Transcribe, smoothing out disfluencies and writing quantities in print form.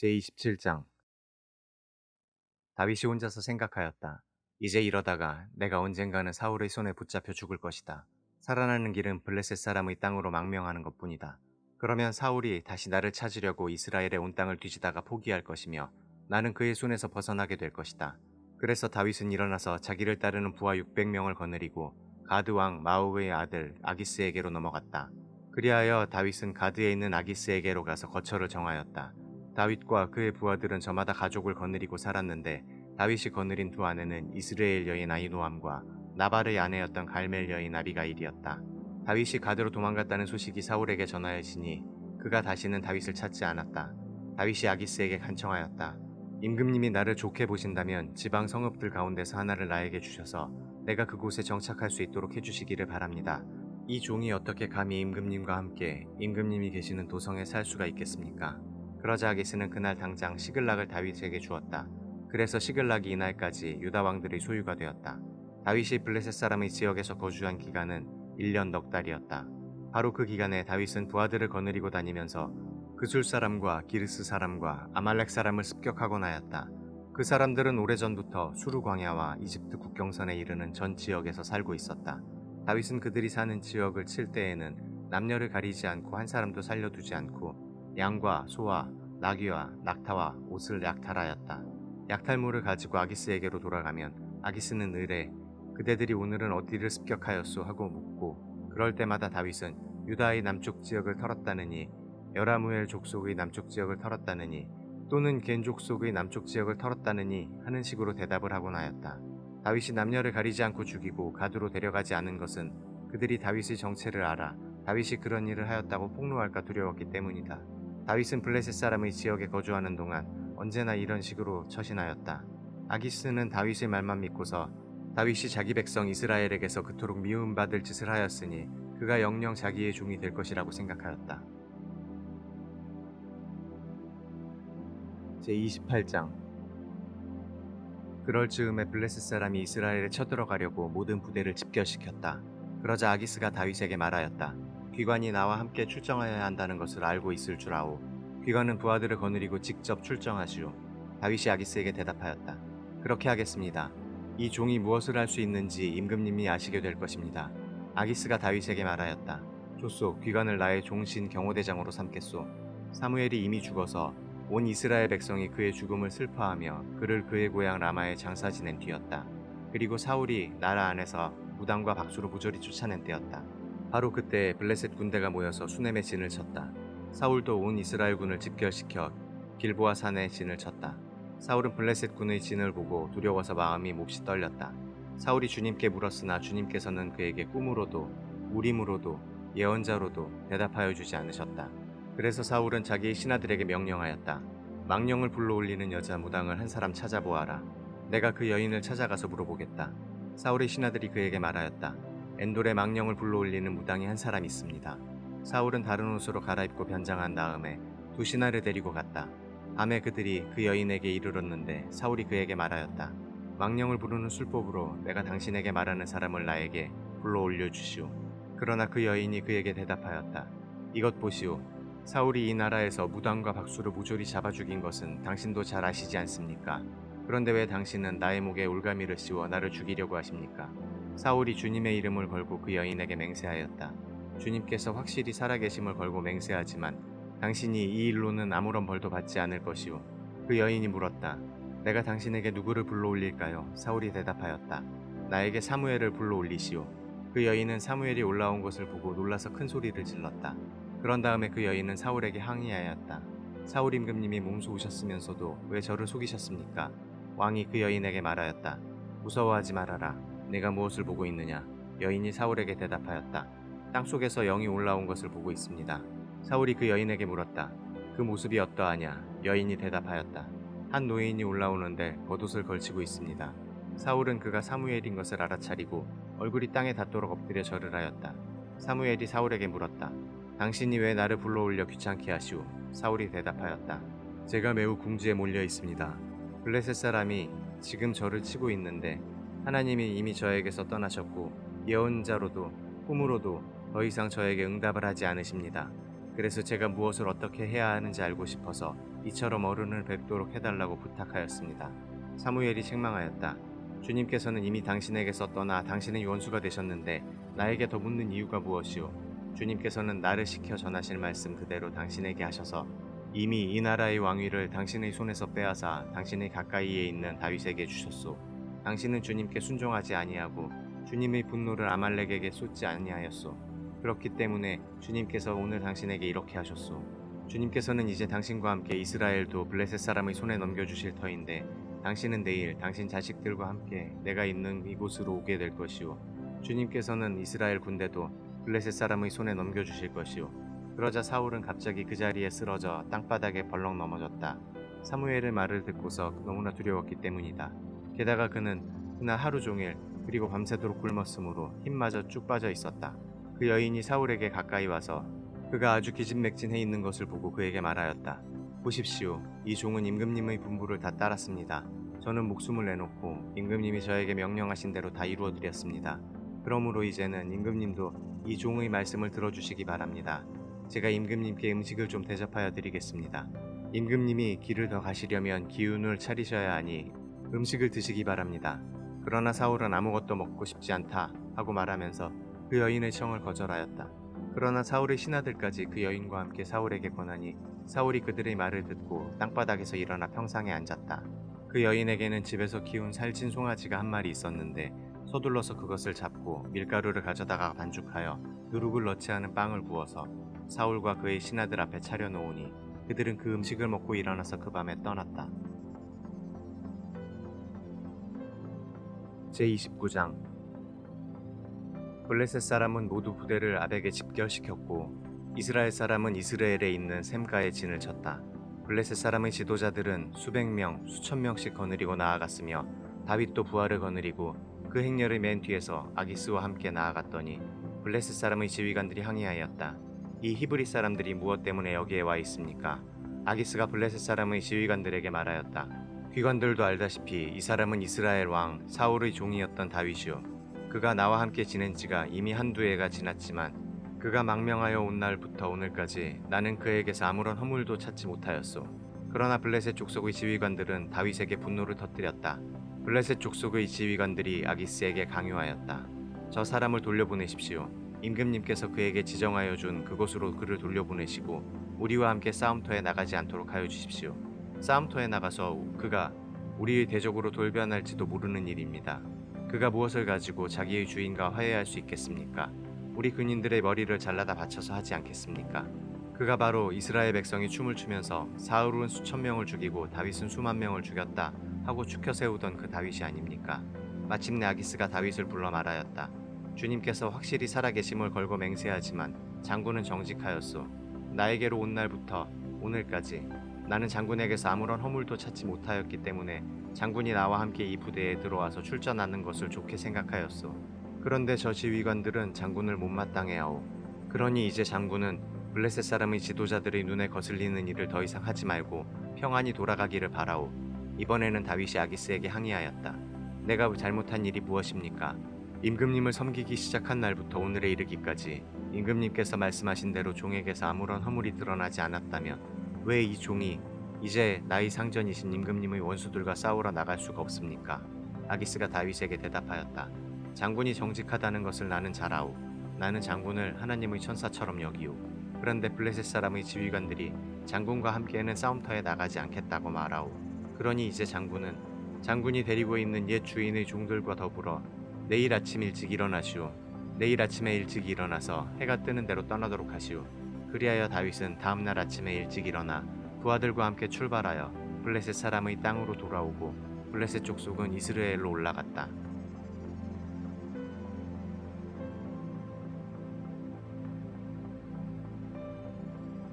제27장. 다윗이 혼자서 생각하였다. 이제 이러다가 내가 언젠가는 사울의 손에 붙잡혀 죽을 것이다. 살아나는 길은 블레셋 사람의 땅으로 망명하는 것뿐이다. 그러면 사울이 다시 나를 찾으려고 이스라엘의 온 땅을 뒤지다가 포기할 것이며 나는 그의 손에서 벗어나게 될 것이다. 그래서 다윗은 일어나서 자기를 따르는 부하 600명을 거느리고 가드 왕 마오의 아들 아기스에게로 넘어갔다. 그리하여 다윗은 가드에 있는 아기스에게로 가서 거처를 정하였다. 다윗과 그의 부하들은 저마다 가족을 거느리고 살았는데 다윗이 거느린 두 아내는 이스라엘 여인 아히노암과 나발의 아내였던 갈멜 여인 아비가일이었다. 다윗이 가드로 도망갔다는 소식이 사울에게 전하여지니 그가 다시는 다윗을 찾지 않았다. 다윗이 아기스에게 간청하였다. 임금님이 나를 좋게 보신다면 지방 성읍들 가운데서 하나를 나에게 주셔서 내가 그곳에 정착할 수 있도록 해주시기를 바랍니다. 이 종이 어떻게 감히 임금님과 함께 임금님이 계시는 도성에 살 수가 있겠습니까? 그러자 아기스는 그날 당장 시글락을 다윗에게 주었다. 그래서 시글락이 이날까지 유다 왕들의 소유가 되었다. 다윗이 블레셋 사람의 지역에서 거주한 기간은 1년 넉 달이었다. 바로 그 기간에 다윗은 부하들을 거느리고 다니면서 그술 사람과 기르스 사람과 아말렉 사람을 습격하곤 하였다. 그 사람들은 오래전부터 수르 광야와 이집트 국경선에 이르는 전 지역에서 살고 있었다. 다윗은 그들이 사는 지역을 칠 때에는 남녀를 가리지 않고 한 사람도 살려두지 않고 양과 소와 나귀와 낙타와 옷을 약탈하였다. 약탈물을 가지고 아기스에게로 돌아가면 아기스는 의뢰 그대들이 오늘은 어디를 습격하였소 하고 묻고 그럴 때마다 다윗은 유다의 남쪽 지역을 털었다느니 여라무엘 족속의 남쪽 지역을 털었다느니 또는 겐 족속의 남쪽 지역을 털었다느니 하는 식으로 대답을 하곤 하였다. 다윗이 남녀를 가리지 않고 죽이고 가두로 데려가지 않은 것은 그들이 다윗의 정체를 알아 다윗이 그런 일을 하였다고 폭로할까 두려웠기 때문이다. 다윗은 블레셋 사람의 지역에 거주하는 동안 언제나 이런 식으로 처신하였다. 아기스는 다윗의 말만 믿고서 다윗이 자기 백성 이스라엘에게서 그토록 미움받을 짓을 하였으니 그가 영영 자기의 종이 될 것이라고 생각하였다. 제28장. 그럴 즈음에 블레셋 사람이 이스라엘에 쳐들어가려고 모든 부대를 집결시켰다. 그러자 아기스가 다윗에게 말하였다. 귀관이 나와 함께 출정하여야 한다는 것을 알고 있을 줄 아오. 귀관은 부하들을 거느리고 직접 출정하시오. 다윗이 아기스에게 대답하였다. 그렇게 하겠습니다. 이 종이 무엇을 할 수 있는지 임금님이 아시게 될 것입니다. 아기스가 다윗에게 말하였다. 좋소, 귀관을 나의 종신 경호대장으로 삼겠소. 사무엘이 이미 죽어서 온 이스라엘 백성이 그의 죽음을 슬퍼하며 그를 그의 고향 라마에 장사 지낸 뒤였다. 그리고 사울이 나라 안에서 무당과 박수로 부조리 쫓아낸 때였다. 바로 그때 블레셋 군대가 모여서 수넴의 진을 쳤다. 사울도 온 이스라엘군을 집결시켜 길보아 산에 진을 쳤다. 사울은 블레셋 군의 진을 보고 두려워서 마음이 몹시 떨렸다. 사울이 주님께 물었으나 주님께서는 그에게 꿈으로도 우림으로도 예언자로도 대답하여 주지 않으셨다. 그래서 사울은 자기의 신하들에게 명령하였다. 망령을 불러올리는 여자 무당을 한 사람 찾아보아라. 내가 그 여인을 찾아가서 물어보겠다. 사울의 신하들이 그에게 말하였다. 엔돌에 망령을 불러올리는 무당이 한 사람 있습니다. 사울은 다른 옷으로 갈아입고 변장한 다음에 두 신하를 데리고 갔다. 밤에 그들이 그 여인에게 이르렀는데 사울이 그에게 말하였다. 망령을 부르는 술법으로 내가 당신에게 말하는 사람을 나에게 불러올려 주시오. 그러나 그 여인이 그에게 대답하였다. 이것 보시오. 사울이 이 나라에서 무당과 박수를 모조리 잡아 죽인 것은 당신도 잘 아시지 않습니까? 그런데 왜 당신은 나의 목에 올가미를 씌워 나를 죽이려고 하십니까? 사울이 주님의 이름을 걸고 그 여인에게 맹세하였다. 주님께서 확실히 살아계심을 걸고 맹세하지만 당신이 이 일로는 아무런 벌도 받지 않을 것이오. 그 여인이 물었다. 내가 당신에게 누구를 불러올릴까요? 사울이 대답하였다. 나에게 사무엘을 불러올리시오. 그 여인은 사무엘이 올라온 것을 보고 놀라서 큰 소리를 질렀다. 그런 다음에 그 여인은 사울에게 항의하였다. 사울 임금님이 몸소우셨으면서도 왜 저를 속이셨습니까? 왕이 그 여인에게 말하였다. 무서워하지 말아라. 내가 무엇을 보고 있느냐? 여인이 사울에게 대답하였다. 땅속에서 영이 올라온 것을 보고 있습니다. 사울이 그 여인에게 물었다. 그 모습이 어떠하냐? 여인이 대답하였다. 한 노인이 올라오는데 겉옷을 걸치고 있습니다. 사울은 그가 사무엘인 것을 알아차리고 얼굴이 땅에 닿도록 엎드려 절을 하였다. 사무엘이 사울에게 물었다. 당신이 왜 나를 불러올려 귀찮게 하시오? 사울이 대답하였다. 제가 매우 궁지에 몰려 있습니다. 블레셋 사람이 지금 저를 치고 있는데 하나님이 이미 저에게서 떠나셨고 예언자로도 꿈으로도 더 이상 저에게 응답을 하지 않으십니다. 그래서 제가 무엇을 어떻게 해야 하는지 알고 싶어서 이처럼 어른을 뵙도록 해달라고 부탁하였습니다. 사무엘이 책망하였다. 주님께서는 이미 당신에게서 떠나 당신의 원수가 되셨는데 나에게 더 묻는 이유가 무엇이오? 주님께서는 나를 시켜 전하실 말씀 그대로 당신에게 하셔서 이미 이 나라의 왕위를 당신의 손에서 빼앗아 당신의 가까이에 있는 다윗에게 주셨소. 당신은 주님께 순종하지 아니하고 주님의 분노를 아말렉에게 쏟지 아니하였소. 그렇기 때문에 주님께서 오늘 당신에게 이렇게 하셨소. 주님께서는 이제 당신과 함께 이스라엘도 블레셋 사람의 손에 넘겨주실 터인데 당신은 내일 당신 자식들과 함께 내가 있는 이곳으로 오게 될 것이오. 주님께서는 이스라엘 군대도 블레셋 사람의 손에 넘겨주실 것이오. 그러자 사울은 갑자기 그 자리에 쓰러져 땅바닥에 벌렁 넘어졌다. 사무엘의 말을 듣고서 너무나 두려웠기 때문이다. 게다가 그는 그날 하루 종일 그리고 밤새도록 굶었으므로 힘마저 쭉 빠져 있었다. 그 여인이 사울에게 가까이 와서 그가 아주 기진맥진해 있는 것을 보고 그에게 말하였다. 보십시오. 이 종은 임금님의 분부를 다 따랐습니다. 저는 목숨을 내놓고 임금님이 저에게 명령하신 대로 다 이루어드렸습니다. 그러므로 이제는 임금님도 이 종의 말씀을 들어주시기 바랍니다. 제가 임금님께 음식을 좀 대접하여 드리겠습니다. 임금님이 길을 더 가시려면 기운을 차리셔야 하니 음식을 드시기 바랍니다. 그러나 사울은 아무것도 먹고 싶지 않다 하고 말하면서 그 여인의 청을 거절하였다. 그러나 사울의 신하들까지 그 여인과 함께 사울에게 권하니 사울이 그들의 말을 듣고 땅바닥에서 일어나 평상에 앉았다. 그 여인에게는 집에서 키운 살찐 송아지가 한 마리 있었는데 서둘러서 그것을 잡고 밀가루를 가져다가 반죽하여 누룩을 넣지 않은 빵을 구워서 사울과 그의 신하들 앞에 차려놓으니 그들은 그 음식을 먹고 일어나서 그 밤에 떠났다. 제29장 블레셋 사람은 모두 부대를 아벡에 집결시켰고 이스라엘 사람은 이스라엘에 있는 샘가에 진을 쳤다. 블레셋 사람의 지도자들은 수백 명, 수천 명씩 거느리고 나아갔으며 다윗도 부하를 거느리고 그 행렬의 맨 뒤에서 아기스와 함께 나아갔더니 블레셋 사람의 지휘관들이 항의하였다. 이 히브리 사람들이 무엇 때문에 여기에 와 있습니까? 아기스가 블레셋 사람의 지휘관들에게 말하였다. 귀관들도 알다시피 이 사람은 이스라엘 왕 사울의 종이었던 다윗이요. 그가 나와 함께 지낸 지가 이미 한두 해가 지났지만 그가 망명하여 온 날부터 오늘까지 나는 그에게서 아무런 허물도 찾지 못하였소. 그러나 블레셋 족속의 지휘관들은 다윗에게 분노를 터뜨렸다. 블레셋 족속의 지휘관들이 아기스에게 강요하였다. 저 사람을 돌려보내십시오. 임금님께서 그에게 지정하여 준 그곳으로 그를 돌려보내시고 우리와 함께 싸움터에 나가지 않도록 하여 주십시오. 싸움터에 나가서 그가 우리의 대적으로 돌변할지도 모르는 일입니다. 그가 무엇을 가지고 자기의 주인과 화해할 수 있겠습니까? 우리 군인들의 머리를 잘라다 바쳐서 하지 않겠습니까? 그가 바로 이스라엘 백성이 춤을 추면서 사울은 수천 명을 죽이고 다윗은 수만 명을 죽였다 하고 추켜 세우던 그 다윗이 아닙니까? 마침내 아기스가 다윗을 불러 말하였다. 주님께서 확실히 살아계심을 걸고 맹세하지만 장군은 정직하였소. 나에게로 온 날부터 오늘까지 나는 장군에게서 아무런 허물도 찾지 못하였기 때문에 장군이 나와 함께 이 부대에 들어와서 출전하는 것을 좋게 생각하였소. 그런데 저 지휘관들은 장군을 못마땅해하오. 그러니 이제 장군은 블레셋 사람의 지도자들의 눈에 거슬리는 일을 더 이상 하지 말고 평안히 돌아가기를 바라오. 이번에는 다윗이 아기스에게 항의하였다. 내가 잘못한 일이 무엇입니까? 임금님을 섬기기 시작한 날부터 오늘에 이르기까지 임금님께서 말씀하신 대로 종에게서 아무런 허물이 드러나지 않았다면 왜 이 종이 이제 나의 상전이신 임금님의 원수들과 싸우러 나갈 수가 없습니까? 아기스가 다윗에게 대답하였다. 장군이 정직하다는 것을 나는 잘 아오. 나는 장군을 하나님의 천사처럼 여기오. 그런데 블레셋 사람의 지휘관들이 장군과 함께는 싸움터에 나가지 않겠다고 말하오. 그러니 이제 장군이 데리고 있는 옛 주인의 종들과 더불어 내일 아침 일찍 일어나시오. 내일 아침에 일찍 일어나서 해가 뜨는 대로 떠나도록 하시오. 그리하여 다윗은 다음날 아침에 일찍 일어나 부하들과 함께 출발하여 블레셋 사람의 땅으로 돌아오고 블레셋 족속은 이스라엘로 올라갔다.